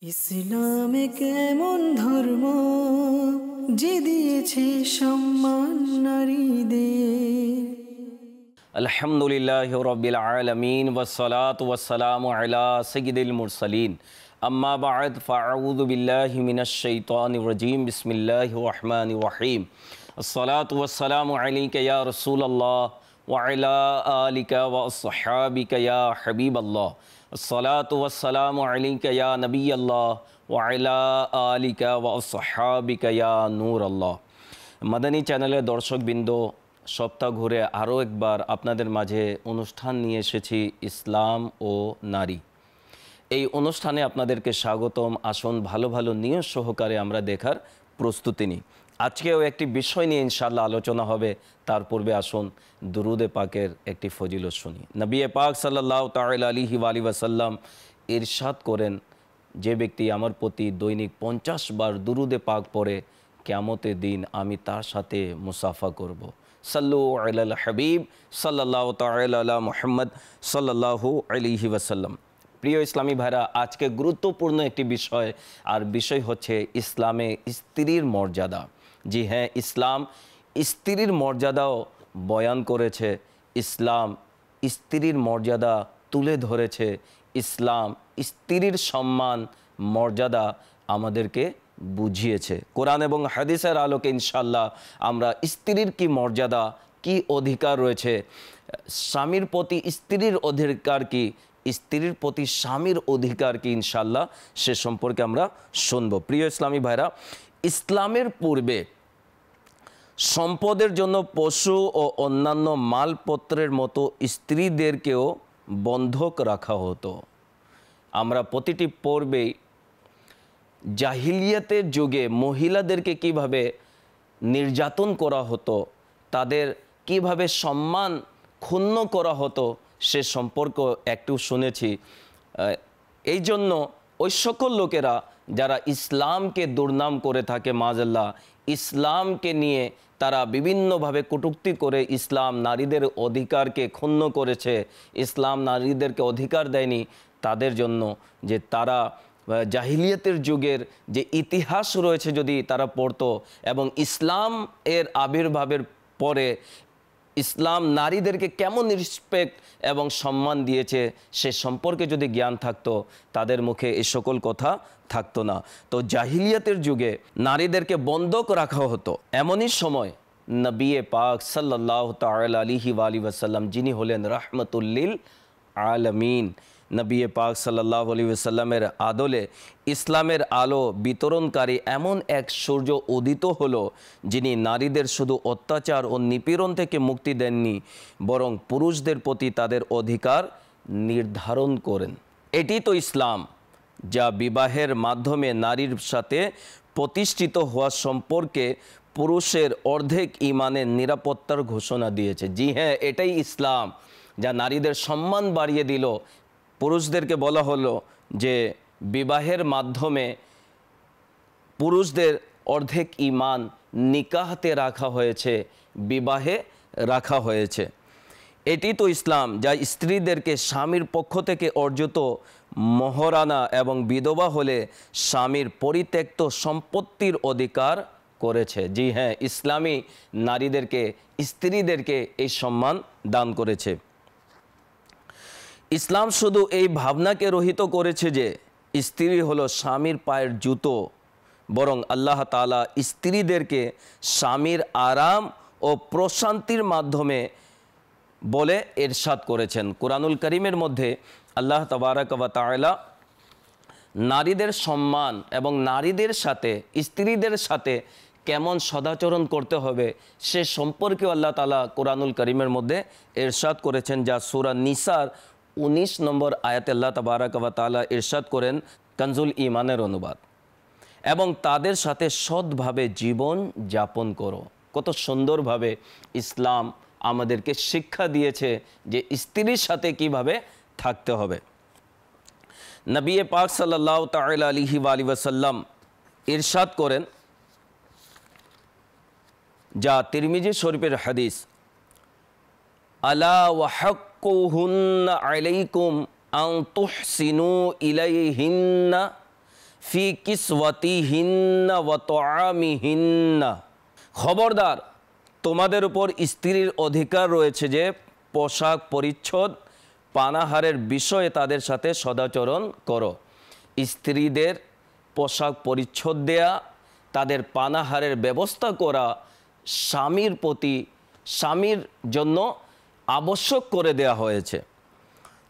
ইসলামে কেমন ধর্ম যে দিয়েছে সম্মান নারীদের। আলহামদুলিল্লাহি রাব্বিল আলামিন ওয়াসসালাতু ওয়াসসালামু আলা সাইয়্যিদিল মুরসালিন আম্মা বা'দ ফাআউযু বিল্লাহি মিনাশ শাইতানির রাজীম বিসমিল্লাহির রহমানির রহিম আসসালাতু ওয়াসসালামু আলাইকা ইয়া রাসূলুল্লাহ ওয়া আলা আলিকা ওয়া আসহাবিকা ইয়া হাবিবাল্লাহ আসসালাতু ওয়াসসালামু আলাইকা ইয়া নবিয়াল্লাহ ওয়া আলা আলিকা ওয়া আসহাবিকা ইয়া নূরাল্লাহ। মাদানী চ্যানেলের দর্শকবৃন্দ, সপ্তাহ ঘুরে আরও একবার আপনাদের মাঝে অনুষ্ঠান নিয়ে এসেছি ইসলাম ও নারী। এই অনুষ্ঠানে আপনাদেরকে স্বাগতম। আসুন ভালো ভালো নিয়ত সহকারে আমরা দেখার প্রস্তুতি নিই। আজকেও একটি বিষয় নিয়ে ইনশাআল্লাহ আলোচনা হবে। তার পূর্বে আসুন দুরুদে পাকের একটি ফজিলত শুনি। নবী পাক সাল্লাল্লাহু তাআলা আলাইহি ওয়াসাল্লাম ইরশাদ করেন, যে ব্যক্তি আমার প্রতি দৈনিক 50 বার দুরুদে পাক পড়ে, কিয়ামতের দিন আমি তার সাথে মুসাফা করব। সাল্লু আলাল হাবিব সাল্লাল্লাহু তাআলা আলা মুহাম্মদ সাল্লাল্লাহু আলাইহি ওয়াসাল্লাম। প্রিয় ইসলামী ভাইরা, আজকে গুরুত্বপূর্ণ একটি বিষয়, আর বিষয় হচ্ছে ইসলামে স্ত্রীর মর্যাদা। জি হ্যাঁ, ইসলাম স্ত্রীর মর্যাদাও বয়ান করেছে, ইসলাম স্ত্রীর মর্যাদা তুলে ধরেছে, ইসলাম স্ত্রীর সম্মান মর্যাদা আমাদেরকে বুঝিয়েছে। কোরআন এবং হাদিসের আলোকে ইনশাআল্লাহ আমরা স্ত্রীর কি মর্যাদা, কি অধিকার রয়েছে, স্বামীর প্রতি স্ত্রীর অধিকার কি, স্ত্রীর প্রতি স্বামীর অধিকার কি, ইনশাআল্লাহ সে সম্পর্কে আমরা শুনব। প্রিয় ইসলামী ভাইরা, ইসলামের পূর্বে সম্পদের জন্য পশু ও অন্যান্য মালপত্রের মতো স্ত্রীদেরকেও বন্ধক রাখা হতো। আমরা প্রতিটি পর্বেই জাহিলিয়াতের যুগে মহিলাদেরকে কিভাবে নির্যাতন করা হতো, তাদের কিভাবে সম্মান ক্ষুণ্ণ করা হতো সে সম্পর্ক একটু শুনেছি। এই জন্য ওই সকল লোকেরা যারা ইসলামকে দুর্নাম করে থাকে, মাজাল্লাহ, ইসলামকে নিয়ে তারা বিভিন্নভাবে কটূক্তি করে ইসলাম নারীদের অধিকারকে ক্ষুণ্ণ করেছে, ইসলাম নারীদেরকে অধিকার দেয়নি, তাদের জন্য যে তারা জাহিলিয়াতের যুগের যে ইতিহাস রয়েছে যদি তারা পড়তো এবং ইসলাম এর আবির্ভাবের পরে ইসলাম নারীদেরকে কেমন রেসপেক্ট এবং সম্মান দিয়েছে সে সম্পর্কে যদি জ্ঞান থাকতো, তাদের মুখে এই সকল কথা থাকতো না। তো জাহিলিয়াতের যুগে নারীদেরকে বন্ধক রাখা হতো। এমনই সময় নবী পাক সাল্লাল্লাহু তাআলা আলাইহি ওয়াসাল্লাম, যিনি হলেন রাহমাতুল আলামিন, নবী পাক সাল্লাল্লাহু আলাইহি ওয়াসাল্লামের আদলে ইসলামের আলো বিতরণকারী এমন এক সূর্য উদিত হলো, যিনি নারীদের শুধু অত্যাচার ও নিপীড়ন থেকে মুক্তি দেননি, বরং পুরুষদের প্রতি তাদের অধিকার নির্ধারণ করেন। এটি তো ইসলাম, যা বিবাহের মাধ্যমে নারীর সাথে প্রতিষ্ঠিত হওয়া সম্পর্কে পুরুষের অর্ধেক ঈমানের নিরাপত্তার ঘোষণা দিয়েছে। জি হ্যাঁ, এটাই ইসলাম, যা নারীদের সম্মান বাড়িয়ে দিল। পুরুষদেরকে বলা হলো যে বিবাহের মাধ্যমে পুরুষদের অর্ধেক ঈমান নিকাহতে রাখা হয়েছে, বিবাহে রাখা হয়েছে। এটি তো ইসলাম, যা স্ত্রীদেরকে স্বামীর পক্ষ থেকে অর্জিত মহারানা এবং বিধবা হলে স্বামীর পরিত্যক্ত সম্পত্তির অধিকার করেছে। জি হ্যাঁ, ইসলামী নারীদেরকে, স্ত্রীদেরকে এই সম্মান দান করেছে। ইসলাম শুধু এই ভাবনাকে রহিত করেছে যে স্ত্রী হলো স্বামীর পায়ের জুতো, বরং আল্লাহ তাআলা স্ত্রীদেরকে স্বামীর আরাম ও প্রশান্তির মাধ্যমে বলে ইরশাদ করেছেন। কুরআনুল কারীমের মধ্যে আল্লাহ তাবারাক ওয়া তাআলা নারীদের সম্মান এবং নারীদের সাথে, স্ত্রীদের সাথে কেমন সদাচরণ করতে হবে সে সম্পর্কে আল্লাহ তাআলা কুরআনুল কারীমের মধ্যে ইরশাদ করেছেন, যা সূরা নিসার 19 নম্বর আয়াতে আল্লাহ তাবারাক ওয়া তাআলা ইরশাদ করেন, কানজুল ঈমানের অনুবাদ, এবং তাদের সাথে সৎভাবে জীবন যাপন করো। কত সুন্দরভাবে ইসলাম আমাদেরকে শিক্ষা দিয়েছে যে স্ত্রীর সাথে কিভাবে থাকতে হবে। নবী পাক সাল্লাল্লাহু তাআলা আলাইহি ওয়াসাল্লাম ইরশাদ করেন, যা তিরমিজি শরীফের হাদিস, আলা ওয়া হাক্কুহুন্না আলাইকুম আন তুহসিনু ইলাইহিন্না ফি কিসওয়াতিহিন্না ওয়া তুআমিহিন্না, খবরদার তোমাদের উপর স্ত্রীর অধিকার রয়েছে যে পোশাক পরিচ্ছদ পানাহারের বিষয়ে তাদের সাথে সদাচরণ করো। স্ত্রীদের পোশাক পরিচ্ছদ দেয়া, তাদের পানাহারের ব্যবস্থা করা স্বামীর জন্য আবশ্যক করে দেয়া হয়েছে।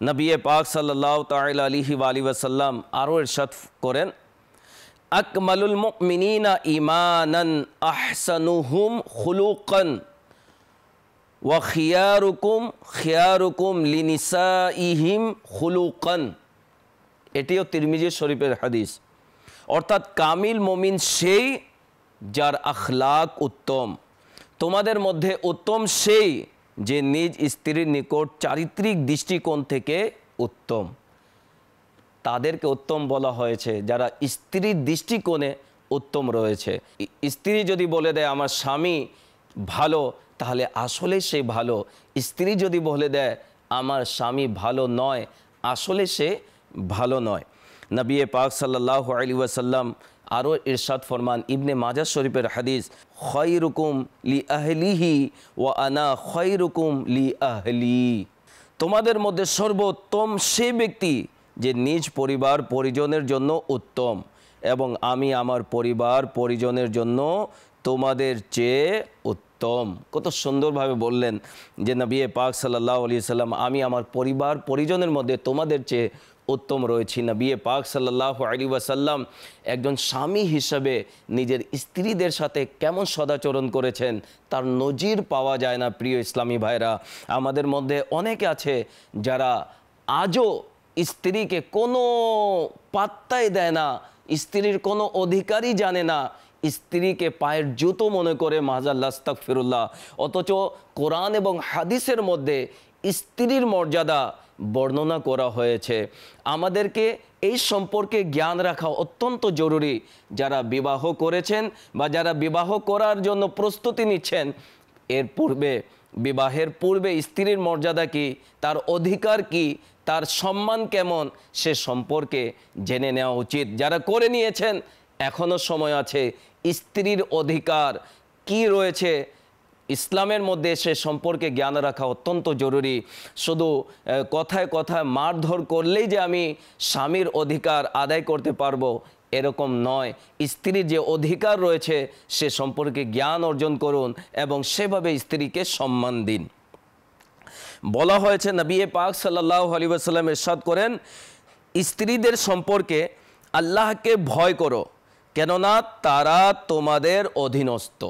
নবী পাক সাল্লাল্লাহু তাআলা আলাইহি ওয়া আলিহি ওয়াসাল্লাম আরও ইরশাদ করেন, আকমালুল মুমিনিনা ঈমানান আহসানুহুম খুলুকান ওয়া খিয়ারুকুম লিনিসাইহিম খুলুকান। এটিও তিরমিজি শরীফের হাদিস। অর্থাৎ কামিল মুমিন সেই যার আখলাক উত্তম, তোমাদের মধ্যে উত্তম সেই যে নিজ স্ত্রীর নিকট চারিত্রিক দৃষ্টিকোণ থেকে উত্তম। তাদেরকে উত্তম বলা হয়েছে যারা স্ত্রীর দৃষ্টিকোণে উত্তম রয়েছে। স্ত্রী যদি বলে দেয় আমার স্বামী ভালো, তাহলে আসলে সে ভালো। স্ত্রী যদি বলে দেয় আমার স্বামী ভালো নয়, আসলে সে ভালো নয়। নবী পাক সাল্লাল্লাহু আলাইহি ওয়াসাল্লাম আরও ইরশাদ ফরমান, ইবনে মাজাহ শরীফের হাদিস, খায়রুকুম লি আহলিহি ওয়া আনা খায়রুকুম লি আহলি। তোমাদের মধ্যে সর্বোত্তম সে ব্যক্তি যে নিজ পরিবার পরিজনের জন্য উত্তম, এবং আমি আমার পরিবার পরিজনের জন্য তোমাদের চেয়ে উত্তম। কত সুন্দরভাবে বললেন যে নবী পাক সাল্লাল্লাহু আলাইহি সাল্লাম, আমি আমার পরিবার পরিজনের মধ্যে তোমাদের চেয়ে উত্তম রয়েছি। নবী পাক সাল্লাল্লাহু আলাইহি ওয়াসাল্লাম একজন স্বামী হিসাবে নিজের স্ত্রীদের সাথে কেমন সদাচরণ করেছেন তার নজির পাওয়া যায় না। প্রিয় ইসলামী ভাইরা, আমাদের মধ্যে অনেকে আছে যারা আজও স্ত্রীকে কোনো পাত্তাই দেয় না, স্ত্রীর কোনো অধিকারই জানে না, স্ত্রীকে পায়ের জুতো মনে করে, মাযাল্লাহ আস্তাগফিরুল্লাহ। অথচ কোরআন এবং হাদিসের মধ্যে স্ত্রীর মর্যাদা বর্ণনা করা হয়েছে। আমাদেরকে এই সম্পর্কে জ্ঞান রাখা অত্যন্ত জরুরি। যারা বিবাহ করেছেন বা যারা বিবাহ করার জন্য প্রস্তুতি নিচ্ছেন, এর পূর্বে, বিবাহের পূর্বে স্ত্রীর মর্যাদা কি, তার অধিকার কি, তার সম্মান কেমন, সে সম্পর্কে জেনে নেওয়া উচিত। যারা করে নিয়েছেন এখনও সময় আছে। স্ত্রীর অধিকার কি রয়েছে ইসলামের মধ্যে, সে সম্পর্কে জ্ঞান রাখা অত্যন্ত জরুরি। শুধু কথায় কথায় মারধর করলেই যে আমি স্বামীর অধিকার আদায় করতে পারবো এরকম নয়। স্ত্রীর যে অধিকার রয়েছে সে সম্পর্কে জ্ঞান অর্জন করুন এবং সেভাবে স্ত্রীকে সম্মান দিন। বলা হয়েছে, নবী পাক সাল্লাল্লাহু আলাইহি ওয়াসাল্লাম ইরশাদ করেন, স্ত্রীদের সম্পর্কে আল্লাহকে ভয় করো, কেননা তারা তোমাদের অধীনস্থ।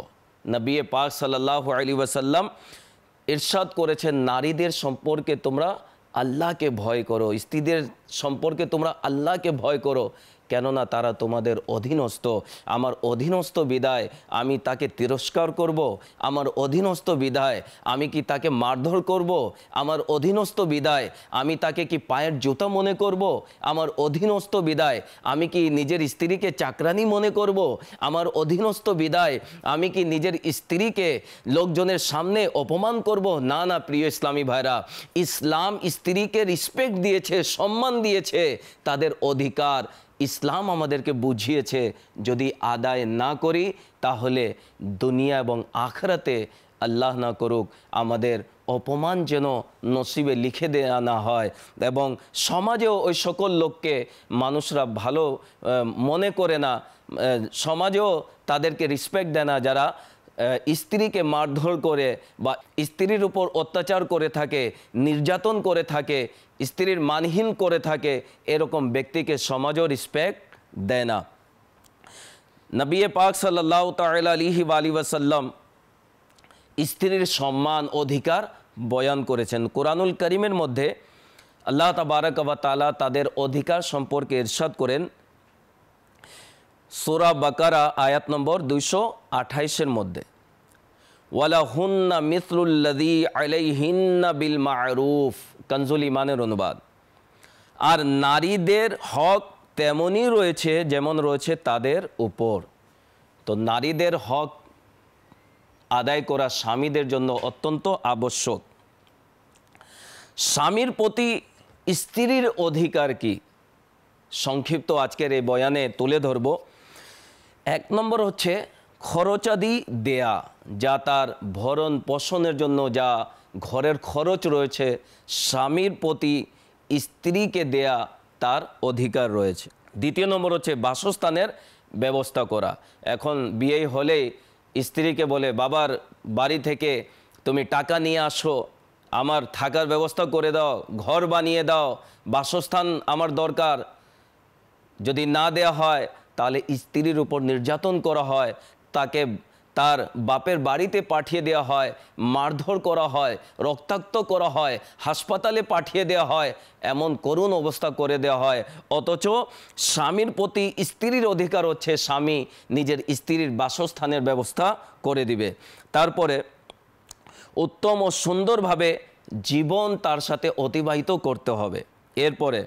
নবী পাক সাল্লাল্লাহু আলাইহি ওয়াসাল্লাম ইরশাদ করেছেন, নারীদের সম্পর্কে তোমরা আল্লাহকে ভয় করো, স্ত্রীদের সম্পর্কে তোমরা আল্লাহকে ভয় করো, কেননা তারা তোমাদের অধীনস্থ। আমার অধীনস্থ বিদায় আমি তাকে তিরস্কার করব? আমার অধীনস্থ বিদায় আমি কি তাকে মারধর করব? আমার অধীনস্থ বিদায় আমি তাকে কি পায়ের জুতা মনে করব? আমার অধীনস্থ বিদায় আমি কি নিজের স্ত্রীকে চাকরানি মনে করব? আমার অধীনস্থ বিদায় আমি কি নিজের স্ত্রীকে লোকজনের সামনে অপমান করব? না না প্রিয় ইসলামী ভাইরা, ইসলাম স্ত্রীকে রেসপেক্ট দিয়েছে, সম্মান দিয়েছে, তাদের অধিকার ইসলাম আমাদেরকে বুঝিয়েছে। যদি আদায় না করি তাহলে দুনিয়া এবং আখিরাতে আল্লাহ না করুক আমাদের অপমান যেন নসিবে লিখে দেয়া না হয়। এবং সমাজেও ওই সকল লোককে মানুষরা ভালো মনে করে না, সমাজেও তাদেরকে রেসপেক্ট দেয় না যারা স্ত্রীকে মারধর করে বা স্ত্রীর উপর অত্যাচার করে থাকে, নির্যাতন করে থাকে, স্ত্রীর মানহীন করে থাকে, এরকম ব্যক্তিকে সমাজও রেসপেক্ট দেয় না। নবী পাক সাল্লাল্লাহু তাআলা আলাইহি ওয়াসাল্লাম স্ত্রীর সম্মান অধিকার বয়ান করেছেন। কোরআনুল কারীমের মধ্যে আল্লাহ তাবারক ওয়া তাআলা তাদের অধিকার সম্পর্কে ইরশাদ করেন সূরা বাকারা আয়াত নম্বর 228-এর মধ্যে, ওয়ালাহুন্না মিসলুল্লাযী আলাইহিন্না বিল মা'রুফ, কানজুল ঈমানের অনুবাদ। আর নারীদের হক তেমনই রয়েছে যেমন রয়েছে তাদের উপর। তো নারীদের হক আদায় করা স্বামীদের জন্য অত্যন্ত আবশ্যক। স্বামীর প্রতি স্ত্রীর অধিকার কি? সংক্ষিপ্ত আজকের এই বয়ানে তুলে ধরব। 1 নম্বর হচ্ছে খরচাদি দেয়া, যা তার ভরণ পোষণের জন্য যা ঘরের খরচ রয়েছে, স্বামীর প্রতি স্ত্রীকে দেয়া তার অধিকার রয়েছে। 2 নম্বর হচ্ছে বাসস্থানের ব্যবস্থা করা। এখন বিয়ে হলেই স্ত্রীকে বলে বাবার বাড়ি থেকে তুমি টাকা নিয়ে আসো, আমার থাকার ব্যবস্থা করে দাও, ঘর বানিয়ে দাও, বাসস্থান আমার দরকার। যদি না দেয়া হয় তাহলে স্ত্রীর উপর নির্যাতন করা হয়, তাকে তার বাপের বাড়িতে পাঠিয়ে দেওয়া হয়, মারধর করা হয়, রক্তাক্ত করা হয়, হাসপাতালে পাঠিয়ে দেওয়া হয়, এমন করুণ অবস্থা করে দেওয়া হয়। অথচ স্বামীর প্রতি স্ত্রীর অধিকার হচ্ছে স্বামী নিজের স্ত্রীর বাসস্থানের ব্যবস্থা করে দিবে। তারপরে উত্তম ও সুন্দরভাবে জীবন তার সাথে অতিবাহিত করতে হবে। এরপরে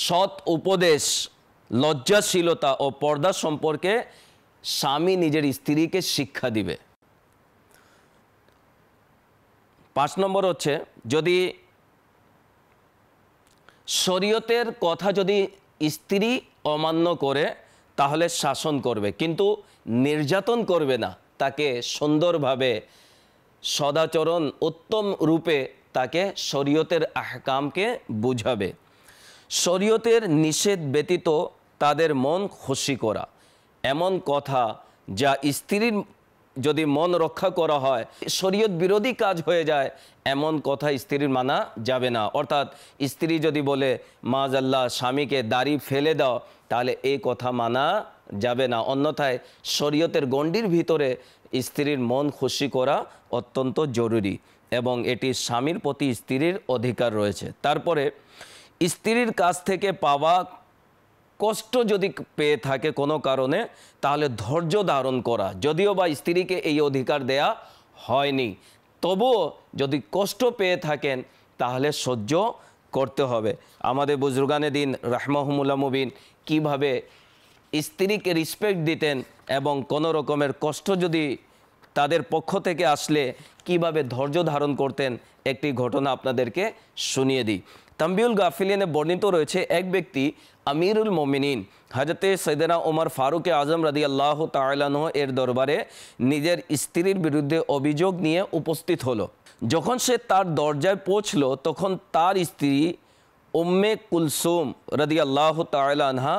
সৎ উপদেশ, লজ্জাশীলতা ও পর্দা সম্পর্কে স্বামী নিজের স্ত্রীকে শিক্ষা দিবে। 5 নম্বর হচ্ছে যদি শরীয়তের কথা যদি স্ত্রী অমান্য করে তাহলে শাসন করবে, কিন্তু নির্যাতন করবে না। তাকে সুন্দরভাবে সদাচরণ উত্তম রূপে তাকে শরীয়তের আহকামকে বুঝাবে। শরীয়তের নিষেধ ব্যতীত তাদের মন খুশি করা, এমন কথা যা স্ত্রীর যদি মন রক্ষা করা হয় শরীয়ত বিরোধী কাজ হয়ে যায়, এমন কথা স্ত্রীর মানা যাবে না। অর্থাৎ স্ত্রী যদি বলে মাআজাল্লাহ স্বামীকে দাড়ি ফেলে দাও, তাহলে এই কথা মানা যাবে না। অন্যথায় শরীয়তের গণ্ডির ভিতরে স্ত্রীর মন খুশি করা অত্যন্ত জরুরি এবং এটি স্বামীর প্রতি স্ত্রীর অধিকার রয়েছে। তারপরে স্ত্রীর কাছ থেকে পাওয়া কষ্ট যদি পেয়ে থাকে কোনো কারণে, তাহলে ধৈর্য ধারণ করা। যদিও বা স্ত্রীকে এই অধিকার দেয়া হয়নি, তবুও যদি কষ্ট পেয়ে থাকেন তাহলে সহ্য করতে হবে। আমাদের বুজুর্গানে দিন রাহমাহুমুল্লাহ মুবিন কীভাবে স্ত্রীকে রেসপেক্ট দিতেন এবং কোনো রকমের কষ্ট যদি তাদের পক্ষ থেকে আসলে কিভাবে ধৈর্য ধারণ করতেন, একটি ঘটনা আপনাদেরকে শুনিয়ে দিই। তাম্বিউল গাফিলিনে বর্ণিত রয়েছে, এক ব্যক্তি আমিরুল মোমিনিন হযরতে সৈয়দনা ওমর ফারুক আজম রাদিয়াল্লাহু তাআলা আনহু এর দরবারে নিজের স্ত্রীর বিরুদ্ধে অভিযোগ নিয়ে উপস্থিত হলো। যখন সে তার দরজায় পৌঁছল তখন তার স্ত্রী উম্মে কুলসুম রাদিয়াল্লাহু তাআলা আনহা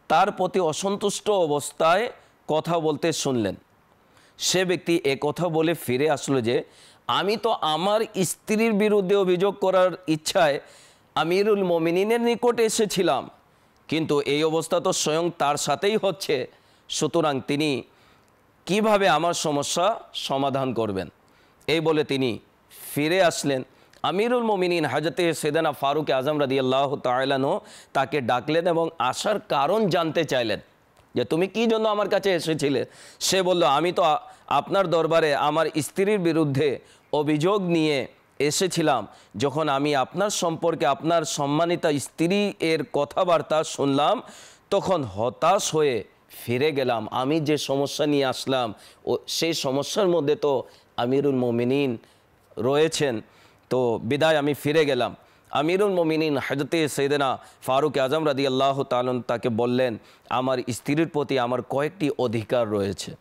তার প্রতি অসন্তুষ্ট অবস্থায় কথা বলতে শুনলেন। সে ব্যক্তি এ কথা বলে ফিরে আসলো যে আমি তো আমার স্ত্রীর বিরুদ্ধে অভিযোগ করার ইচ্ছায় আমিরুল মোমিনিনের নিকটে এসেছিলাম, কিন্তু এই অবস্থা তো স্বয়ং তার সাথেই হচ্ছে, সুতরাং তিনি কিভাবে আমার সমস্যা সমাধান করবেন। এই বলে তিনি ফিরে আসলেন। আমিরুল মোমিনিন হযরতে সৈয়দনা ফারুক আজম রাদিয়াল্লাহু তাআলা আনহু তাকে ডাকলেন এবং আসার কারণ জানতে চাইলেন যে তুমি কি জন্য আমার কাছে এসেছিলে। সে বলল, আমি তো আপনার দরবারে আমার স্ত্রীর বিরুদ্ধে অভিযোগ নিয়ে এসেছিলাম। যখন আমি আপনার সম্পর্কে আপনার সম্মানিতা স্ত্রী এর কথাবার্তা শুনলাম তখন হতাশ হয়ে ফিরে গেলাম। আমি যে সমস্যা নিয়ে আসলাম সেই সমস্যার মধ্যে তো আমিরুল মোমিনিন রয়েছেন, তো বিদায় আমি ফিরে গেলাম। আমিরুল মোমিনিন হযরতে সৈয়দনা ফারুক আজম রাদিয়াল্লাহু তাআলা তাকে বললেন, আমার স্ত্রীর প্রতি আমার কয়েকটি অধিকার রয়েছে,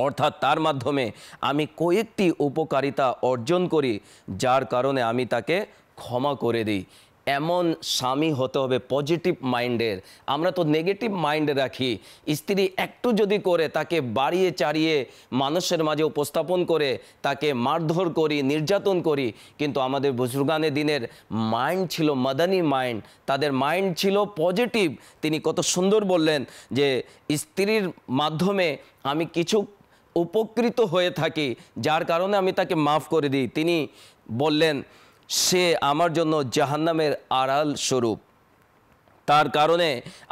অর্থাৎ তার মাধ্যমে আমি কয়েকটি উপকারিতা অর্জন করি যার কারণে আমি তাকে ক্ষমা করে দিই। এমন স্বামী হতে হবে পজিটিভ মাইন্ডের। আমরা তো নেগেটিভ মাইন্ডে রাখি। স্ত্রী একটু যদি করে তাকে বাড়িয়ে চাড়িয়ে মানুষের মাঝে উপস্থাপন করে তাকে মারধর করি, নির্যাতন করি। কিন্তু আমাদের বুজুর্গানে দিনের মাইন্ড ছিল মাদানী মাইন্ড, তাদের মাইন্ড ছিল পজিটিভ। তিনি কত সুন্দর বললেন যে স্ত্রীর মাধ্যমে আমি কিছু উপকৃত হয়ে থাকি যার কারণে আমি তাকে মাফ করে দিই। তিনি বললেন সে আমার জন্য জাহান্নামের আড়াল স্বরূপ, তার কারণে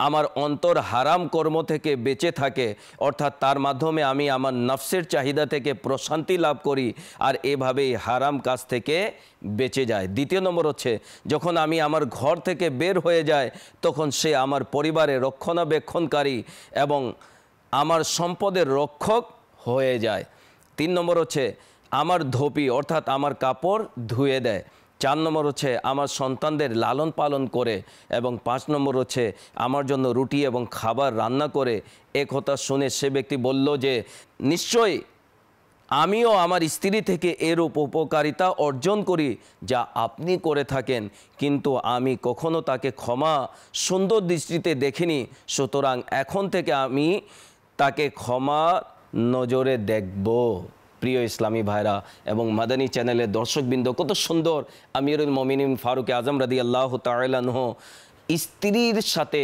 আমার অন্তর হারাম কর্ম থেকে বেঁচে থাকে, অর্থাৎ তার মাধ্যমে আমি আমার নফসের চাহিদা থেকে প্রশান্তি লাভ করি আর এভাবেই হারাম কাজ থেকে বেঁচে যায়। 2 নম্বর হচ্ছে যখন আমি আমার ঘর থেকে বের হয়ে যাই তখন সে আমার পরিবারের রক্ষণাবেক্ষণকারী এবং আমার সম্পদের রক্ষক হয়ে যায়। 3 নম্বর হচ্ছে আমার ধোপি অর্থাৎ আমার কাপড় ধুয়ে দেয়। 4 নম্বর হচ্ছে আমার সন্তানদের লালন পালন করে, এবং 5 নম্বর হচ্ছে আমার জন্য রুটি এবং খাবার রান্না করে। এ কথা শুনে সে ব্যক্তি বলল যে নিশ্চয়ই আমিও আমার স্ত্রী থেকে এরূপ উপকারিতা অর্জন করি যা আপনি করে থাকেন, কিন্তু আমি কখনো তাকে ক্ষমা সুন্দর দৃষ্টিতে দেখিনি, সুতরাং এখন থেকে আমি তাকে ক্ষমা নজরে দেখব। প্রিয় ইসলামী ভাইরা এবং মাদানী চ্যানেলের দর্শকবৃন্দ, কত সুন্দর আমিরুল মোমিনিন ফারুক আজম রাদিয়াল্লাহু তাআলা আনহু স্ত্রীর সাথে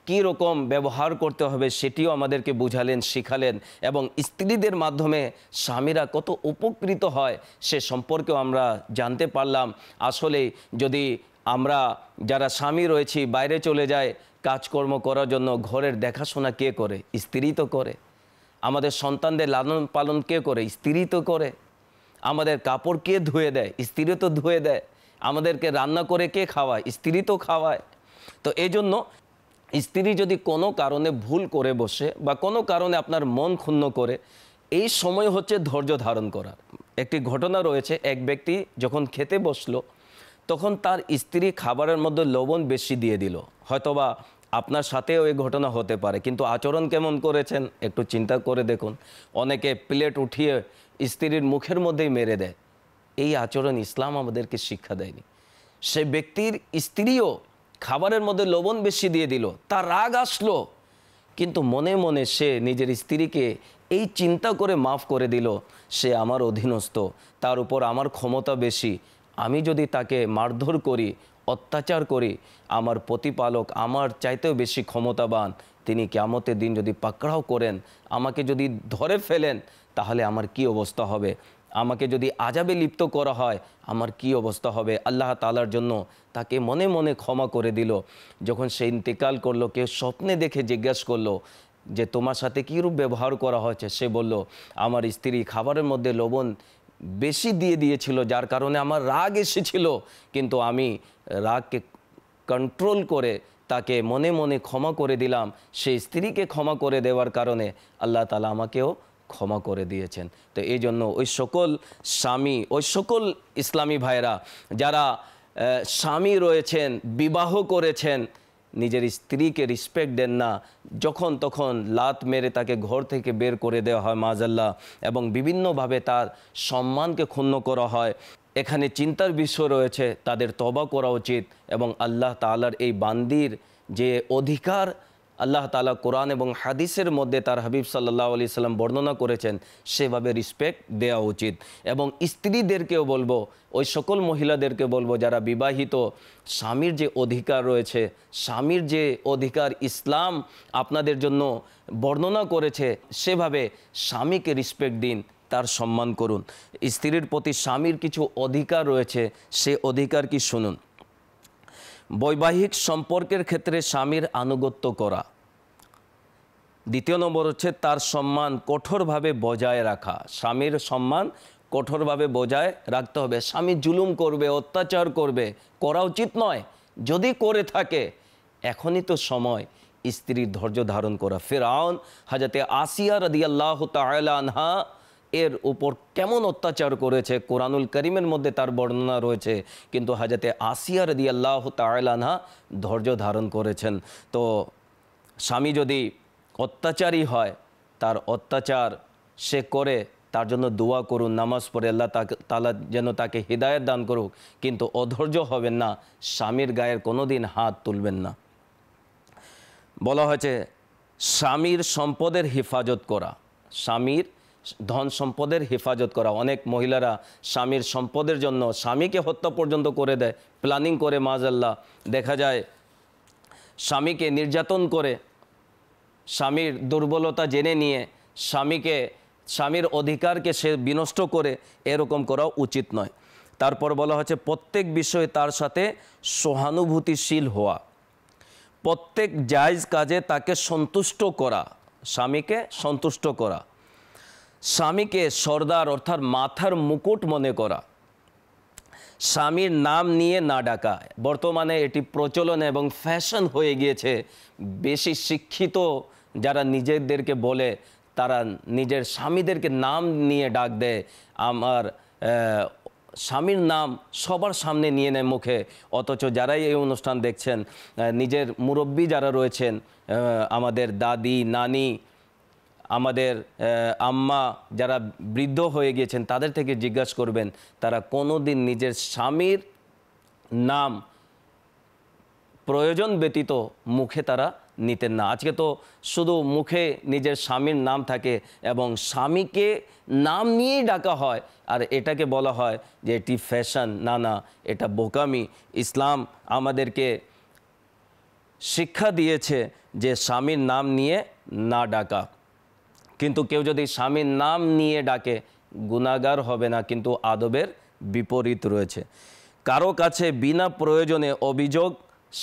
কী রকম ব্যবহার করতে হবে সেটিও আমাদেরকে বুঝালেন, শিখালেন, এবং স্ত্রীদের মাধ্যমে স্বামীরা কত উপকৃত হয় সে সম্পর্কেও আমরা জানতে পারলাম। আসলে যদি আমরা যারা স্বামী রয়েছি বাইরে চলে যায় কাজকর্ম করার জন্য, ঘরের দেখাশোনা কে করে? স্ত্রী তো করে। আমাদের সন্তানদের লালন পালন কে করে? স্ত্রী তো করে। আমাদের কাপড় কে ধুয়ে দেয়? স্ত্রী তো ধুয়ে দেয়। আমাদেরকে রান্না করে কে খাওয়ায়? স্ত্রী তো খাওয়ায়। তো এই জন্য স্ত্রী যদি কোনো কারণে ভুল করে বসে বা কোনো কারণে আপনার মন ক্ষুণ্ণ করে, এই সময় হচ্ছে ধৈর্য ধারণ করার। একটি ঘটনা রয়েছে, এক ব্যক্তি যখন খেতে বসলো তখন তার স্ত্রী খাবারের মধ্যে লবণ বেশি দিয়ে দিল। হয়তোবা আপনার সাথেও এই ঘটনা হতে পারে, কিন্তু আচরণ কেমন করেছেন একটু চিন্তা করে দেখুন। অনেকে প্লেট উঠিয়ে স্ত্রীর মুখের মধ্যেই মেরে দেয়। এই আচরণ ইসলাম আমাদেরকে শিক্ষা দেয়নি। সে ব্যক্তির স্ত্রীও খাবারের মধ্যে লবণ বেশি দিয়ে দিল, তার রাগ আসলো, কিন্তু মনে মনে সে নিজের স্ত্রীকে এই চিন্তা করে মাফ করে দিল, সে আমার অধীনস্থ, তার উপর আমার ক্ষমতা বেশি। আমি যদি তাকে মারধর করি, অত্যাচার করি, আমার প্রতিপালক আমার চাইতেও বেশি ক্ষমতাবান। তিনি কিয়ামতের দিন যদি পাকড়াও করেন, আমাকে যদি ধরে ফেলেন, তাহলে আমার কি অবস্থা হবে? আমাকে যদি আযাবে লিপ্ত করা হয়, আমার কি অবস্থা হবে? আল্লাহ তাআলার জন্য তাকে মনে মনে ক্ষমা করে দিল। যখন সে ইন্তেকাল করলো, কেউ স্বপ্নে দেখে জিজ্ঞাসা করলো যে তোমার সাথে কীরূপ ব্যবহার করা হয়েছে? সে বলল, আমার স্ত্রী খাবারের মধ্যে লবণ বেশি দিয়ে দিয়েছিল, যার কারণে আমার রাগ এসেছিল, কিন্তু আমি রাগকে কন্ট্রোল করে তাকে মনে মনে ক্ষমা করে দিলাম। সেই স্ত্রীকে ক্ষমা করে দেওয়ার কারণে আল্লাহ তাআলা আমাকেও ক্ষমা করে দিয়েছেন। তো এই জন্য ওই সকল স্বামী, ওই সকল ইসলামী ভাইরা যারা স্বামী রয়েছেন, বিবাহ করেছেন, নিজের স্ত্রীকে রেসপেক্ট দেন না, যখন তখন লাত মেরে তাকে ঘর থেকে বের করে দেওয়া হয় মাআযাল্লাহ, এবং বিভিন্নভাবে তার সম্মানকে ক্ষুণ্ণ করা হয়, এখানে চিন্তার বিষয় রয়েছে। তাদের তওবা করা উচিত, এবং আল্লাহ তাআলার এই বান্দির যে অধিকার আল্লাহ তাআলা কোরআন এবং হাদিসের মধ্যে তার হাবিব সাল্লাল্লাহু আলাইহি সাল্লাম বর্ণনা করেছেন, সেভাবে রেসপেক্ট দেওয়া উচিত। এবং স্ত্রীদেরকেও বলবো, ওই সকল মহিলাদেরকে বলবো যারা বিবাহিত, স্বামীর যে অধিকার রয়েছে, স্বামীর যে অধিকার ইসলাম আপনাদের জন্য বর্ণনা করেছে, সেভাবে স্বামীকে রেসপেক্ট দিন, তার সম্মান করুন। স্ত্রীর প্রতি স্বামীর কিছু অধিকার রয়েছে, সে অধিকার কি শুনুন। বৈবাহিক সম্পর্কের ক্ষেত্রে স্বামীর আনুগত্য করা। দ্বিতীয় নম্বর হচ্ছে তার সম্মান কঠোরভাবে বজায় রাখা। স্বামীর সম্মান কঠোরভাবে বজায় রাখতে হবে। স্বামী জুলুম করবে, অত্যাচার করবে, করা উচিত নয়। যদি করে থাকে, এখনই তো সময় স্ত্রীর ধৈর্য ধারণ করা। ফিরআউন হযরতে আসিয়া রাদিয়াল্লাহু তাআলা আনহা এর উপর কেমন অত্যাচার করেছে, কোরআনুল কারীমের মধ্যে তার বর্ণনা রয়েছে, কিন্তু হযরতে আসিয়া রাদিয়াল্লাহু তাআলা আনহা ধৈর্য ধারণ করেছেন। তো স্বামী যদি অত্যাচারী হয়, তার অত্যাচার সে করে, তার জন্য দোয়া করুন, নামাজ পড়ে আল্লাহ তাআলা যেন তাকে হিদায়াত দান করুক, কিন্তু অধৈর্য হবেন না, স্বামীর গায়ের কোনো দিন হাত তুলবেন না। বলা হয়েছে স্বামীর সম্পদের হেফাজত করা, স্বামীর ধন সম্পদের হেফাজত করা। অনেক মহিলারা স্বামীর সম্পদের জন্য স্বামীকে হত্যা পর্যন্ত করে দেয়, প্ল্যানিং করে মাআযাল্লাহ। দেখা যায় স্বামীকে নির্যাতন করে, স্বামীর দুর্বলতা জেনে নিয়ে স্বামীর অধিকারকে সে বিনষ্ট করে, এরকম করা উচিত নয়। তারপর বলা হচ্ছে প্রত্যেক বিষয়ে তার সাথে সহানুভূতিশীল হওয়া, প্রত্যেক জায়েজ কাজে তাকে সন্তুষ্ট করা, স্বামীকে সন্তুষ্ট করা, স্বামীকে সর্দার অর্থাৎ মাথার মুকুট মনে করা, স্বামীর নাম নিয়ে না ডাকা। বর্তমানে এটি প্রচলন এবং ফ্যাশন হয়ে গিয়েছে। বেশি শিক্ষিত যারা নিজেদেরকে বলে, তারা নিজের স্বামীদেরকে নাম নিয়ে ডাক দেয়। আমার স্বামীর নাম সবার সামনে নিয়ে নেয় মুখে, অথচ যারাই এই অনুষ্ঠান দেখছেন নিজের মুরব্বী যারা রয়েছেন, আমাদের দাদি নানি, আমাদের আম্মা যারা বৃদ্ধ হয়ে গিয়েছেন, তাদের থেকে জিজ্ঞাসা করবেন, তারা কোনো দিন নিজের স্বামীর নাম প্রয়োজন ব্যতীত মুখে তারা নিতেন না। আজকে তো শুধু মুখে নিজের স্বামীর নাম থাকে এবং স্বামীকে নাম নিয়েই ডাকা হয়, আর এটাকে বলা হয় যে এটি ফ্যাশন। না না, এটা বোকামি। ইসলাম আমাদেরকে শিক্ষা দিয়েছে যে স্বামীর নাম নিয়ে না ডাকা। কিন্তু কেউ যদি স্বামীর নাম নিয়ে ডাকে গুনাহগার হবে না, কিন্তু আদবের বিপরীত রয়েছে। কারো কাছে বিনা প্রয়োজনে অভিযোগ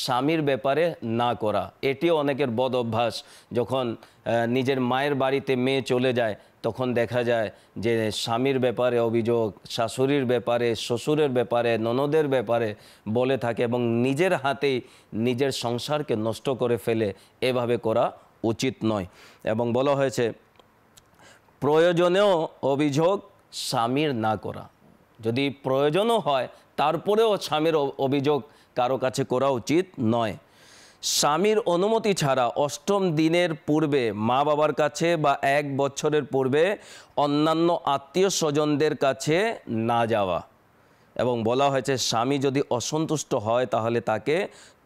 স্বামীর ব্যাপারে না করা, এটিও অনেকের বদ অভ্যাস। যখন নিজের মায়ের বাড়িতে মেয়ে চলে যায়, তখন দেখা যায় যে স্বামীর ব্যাপারে অভিযোগ, শাশুড়ির ব্যাপারে, শ্বশুরের ব্যাপারে, ননদের ব্যাপারে বলে থাকে এবং নিজের হাতেই নিজের সংসারকে নষ্ট করে ফেলে। এভাবে করা উচিত নয়। এবং বলা হয়েছে প্রয়োজনেও অভিযোগ স্বামীর না করা। যদি প্রয়োজনও হয় তারপরেও স্বামীর অভিযোগ কারো কাছে করা উচিত নয়। স্বামীর অনুমতি ছাড়া ৮ম দিনের পূর্বে মা বাবার কাছে বা ১ বছরের পূর্বে অন্যান্য আত্মীয় স্বজনদের কাছে না যাওয়া। এবং বলা হয়েছে স্বামী যদি অসন্তুষ্ট হয় তাহলে তাকে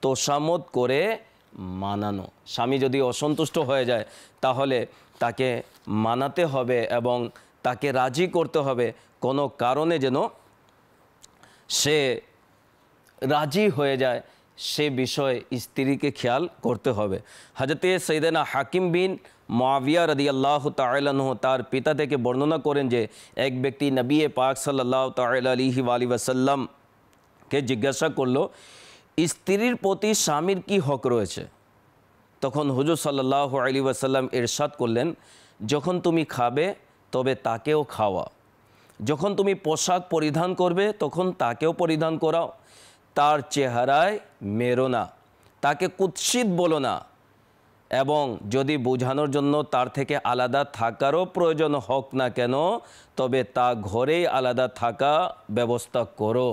তোষামত করে মানানো। স্বামী যদি অসন্তুষ্ট হয়ে যায় তাহলে তাকে মানাতে হবে এবং তাকে রাজি করতে হবে, কোনো কারণে যেন সে রাজি হয়ে যায় সে বিষয়ে স্ত্রীকে খেয়াল করতে হবে। হযরতে সাইয়েদনা হাকিম বিন মুআবিয়া রাদিয়াল্লাহু তাআলা আনহু তার পিতা থেকে বর্ণনা করেন যে এক ব্যক্তি নবী পাক সাল্লাল্লাহু তাআলা আলাইহি ওয়াসাল্লামকে জিজ্ঞাসা করলো, স্ত্রীর প্রতি স্বামীর কি হক রয়েছে? তখন হুজুর সাল্লাল্লাহু আলাইহি ওয়াসাল্লাম ইরশাদ করলেন, যখন তুমি খাবে তবে তাকেও খাওয়া, যখন তুমি পোশাক পরিধান করবে তখন তাকেও পরিধান করাও, তার চেহারায় মেরো না, তাকে কুৎসিত বলো না, এবং যদি বোঝানোর জন্য তার থেকে আলাদা থাকারও প্রয়োজন হোক না কেন, তবে তা ঘরেই আলাদা থাকা ব্যবস্থা করো।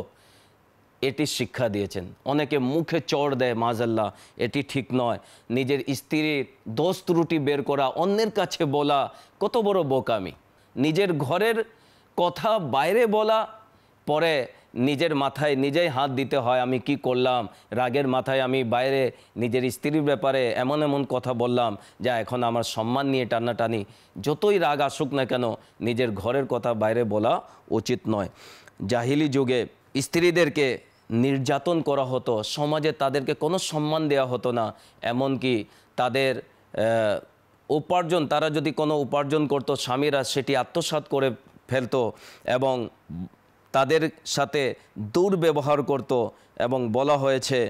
এটি শিক্ষা দিয়েছেন। অনেকে মুখে চড় দেয়, মাজাল্লাহ, এটি ঠিক নয়। নিজের স্ত্রীর দোষ ত্রুটি বের করা, অন্যের কাছে বলা কত বড় বোকামি। নিজের ঘরের কথা বাইরে বলা, পরে নিজের মাথায় নিজেই হাত দিতে হয়, আমি কি করলাম, রাগের মাথায় আমি বাইরে নিজের স্ত্রীর ব্যাপারে এমন এমন কথা বললাম যা এখন আমার সম্মান নিয়ে টানাটানি। যতই রাগ আসুক না কেন নিজের ঘরের কথা বাইরে বলা উচিত নয়। জাহিলি যুগে স্ত্রীদেরকে নির্যাতন করা হতো, সমাজে তাদেরকে কোনো সম্মান দেওয়া হতো না। এমনকি তাদের উপার্জন, তারা যদি কোনো উপার্জন করতো, স্বামীরা সেটি আত্মসাৎ করে ফেলতো এবং তাদের সাথে দুর্ব্যবহার করত। এবং বলা হয়েছে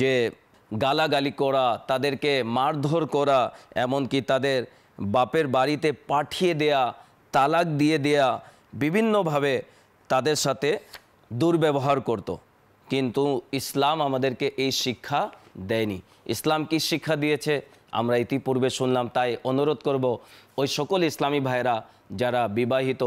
যে গালাগালি করা, তাদেরকে মারধর করা, এমনকি তাদের বাপের বাড়িতে পাঠিয়ে দেয়া, তালাক দিয়ে দেয়া, বিভিন্নভাবে তাদের সাথে দুর্ব্যবহার করত। কিন্তু ইসলাম আমাদেরকে এই শিক্ষা দেয়নি। ইসলাম কি শিক্ষা দিয়েছে আমরা ইতিপূর্বে শুনলাম। তাই অনুরোধ করব ওই সকল ইসলামী ভাইরা যারা বিবাহিত,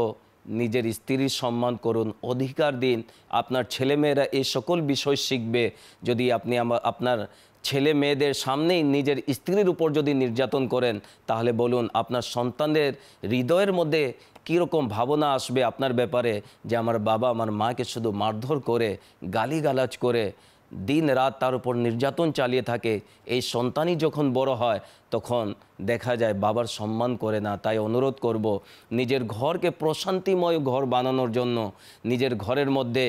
নিজের স্ত্রীর সম্মান করুন, অধিকার দিন। আপনার ছেলেমেয়েরা এই সকল বিষয় শিখবে। যদি আপনি আপনার ছেলে মেয়েদের সামনেই নিজের স্ত্রীর উপর যদি নির্যাতন করেন, তাহলে বলুন আপনার সন্তানদের হৃদয়ের মধ্যে কীরকম ভাবনা আসবে আপনার ব্যাপারে, যে আমার বাবা আমার মাকে শুধু মারধর করে, গালিগালাজ করে, দিন রাত তার উপর নির্যাতন চালিয়ে থাকে। এই সন্তানই যখন বড় হয় তখন দেখা যায় বাবার সম্মান করে না। তাই অনুরোধ করব নিজের ঘরকে প্রশান্তিময় ঘর বানানোর জন্য নিজের ঘরের মধ্যে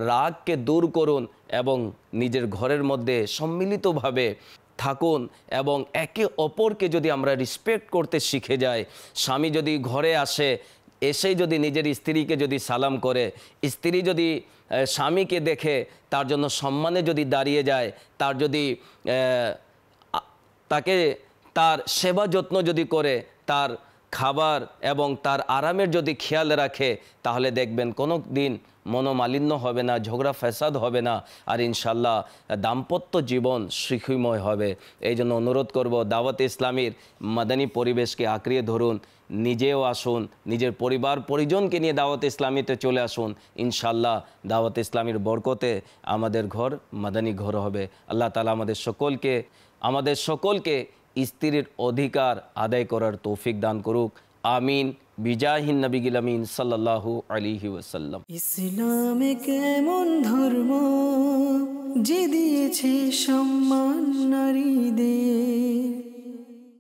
রাগকে দূর করুন এবং নিজের ঘরের মধ্যে সম্মিলিতভাবে থাকুন। এবং একে অপরকে যদি আমরা রেসপেক্ট করতে শিখে যাই, স্বামী যদি ঘরে আসে, এসেই যদি নিজের স্ত্রীকে যদি সালাম করে, স্ত্রী যদি স্বামীকে দেখে তার জন্য সম্মানে যদি দাঁড়িয়ে যায়, তার যদি তাকে তার সেবা যত্ন যদি করে, তার খাবার এবং তার আরামের যদি খেয়াল রাখে, তাহলে দেখবেন কোনো দিন মনোমালিন্য হবে না, ঝগড়া ফ্যাসাদ হবে না, আর ইনশাল্লাহ দাম্পত্য জীবন সুখময় হবে। এই জন্য অনুরোধ করব, দাওয়াত ইসলামীর মাদানী পরিবেশকে আঁকড়িয়ে ধরুন, নিজেও আসুন, নিজের পরিবার পরিজনকে নিয়ে দাওয়াত ইসলামীতে চলে আসুন। ইনশাল্লাহ দাওয়াত ইসলামীর বরকতে আমাদের ঘর মাদানী ঘর হবে। আল্লাহ তাআলা আমাদের সকলকে স্ত্রীর অধিকার আদায় করার তৌফিক দান করুক। আমিন। বিজাহিন নবী আমিন সাল্লাল্লাহু আলাইহি ওয়াসাল্লাম। ইসলামে কেমন ধর্ম যে দিয়েছে সম্মান নারীদের।